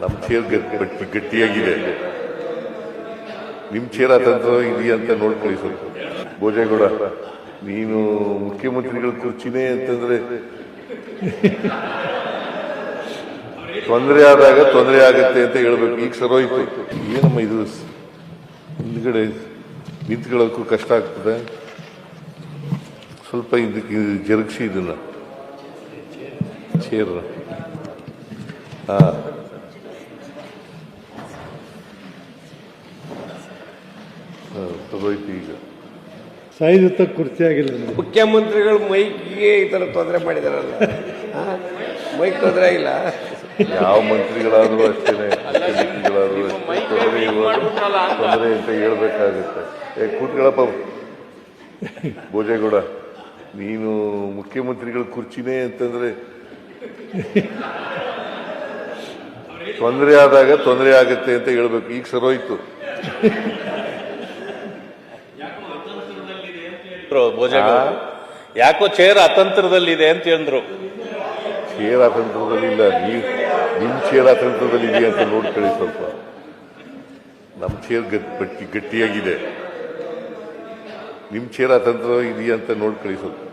ನಮ್ಮ ಚೇರ್ ಗಟ್ಟಿಯಾಗಿದೆ. ನಿಮ್ಮ ಚೇರ್ ಅತಂತ್ರ ಇದೆಯಾ ಅಂತ ನೋಡ್ಕೊಳ್ಳಿ ಸ್ವಲ್ಪ. ಭೋಜೇಗೌಡ, ನೀನು ಮುಖ್ಯಮಂತ್ರಿಗಳ ಕುರ್ಚಿನೇ ಅಂತಂದ್ರೆ ತೊಂದರೆ ಆದಾಗ ತೊಂದರೆ ಆಗುತ್ತೆ ಅಂತ ಹೇಳ್ಬೇಕು. ಈಗ ಸರೋಯ್ತು. ಏನಮ್ಮ ಇದು ಹಿಂದ್ಗಡೆ ನಿಂತ್ಕೊಳ್ಳೋಕ್ಕೂ ಕಷ್ಟ ಆಗ್ತದೆ. ಸ್ವಲ್ಪ ಇದಕ್ಕೆ ಜರುಗಿಸಿ ಇದನ್ನ ಚೇರ್. ತಗೋಯ್ತು. ಈಗ ಸಾಯುತ್ತ ಕುರ್ಚಿ ಆಗಿಲ್ಲ. ಮುಖ್ಯಮಂತ್ರಿಗಳು ಮೈಕ್ಗೆ ಈ ತರ ತೊಂದರೆ ಮಾಡಿದಾರಲ್ಲ, ಮೈಕ್ ತೊಂದರೆ ಆಗಿಲ್ಲ. ಯಾವ ಮಂತ್ರಿಗಳಾದ್ರೂ ಅಷ್ಟೇನೆ, ಮಂತ್ರಿಗಳಾದ್ರೂ ತೊಂದರೆ ಅಂತ ಹೇಳ್ಬೇಕಾಗುತ್ತೆ. ಕೂತ್ಕೊಳ್ಳಪ್ಪ. ಭೋಜೇಗೌಡ, ನೀನು ಮುಖ್ಯಮಂತ್ರಿಗಳ ಕುರ್ಚಿನೇ ಅಂತಂದ್ರೆ ತೊಂದರೆ ಆದಾಗ ತೊಂದರೆ ಆಗುತ್ತೆ ಅಂತ ಹೇಳ್ಬೇಕು. ಈಗ ಸರೋಯ್ತು. ಯಾಕೋ ಚೇರ್ ಅತಂತ್ರದಲ್ಲಿದೆ ಅಂತ ಹೇಳಿದ್ರು. ಚೇರ್ ಅತಂತ್ರದಲ್ಲಿಲ್ಲ, ನಿಮ್ ಚೇರ್ ಅತಂತ್ರದಲ್ಲಿ ಇದೆಯಾ ಅಂತ ನೋಡ್ಕೊಳ್ಳಿ ಸ್ವಲ್ಪ. ನಮ್ಮ ಚೇರ್ ಗಟ್ಟಿಯಾಗಿದೆ. ನಿಮ್ ಚೇರ್ ಅತಂತ್ರ ಇದೆಯಾ ಅಂತ ನೋಡ್ಕೊಳ್ಳಿ ಸ್ವಲ್ಪ.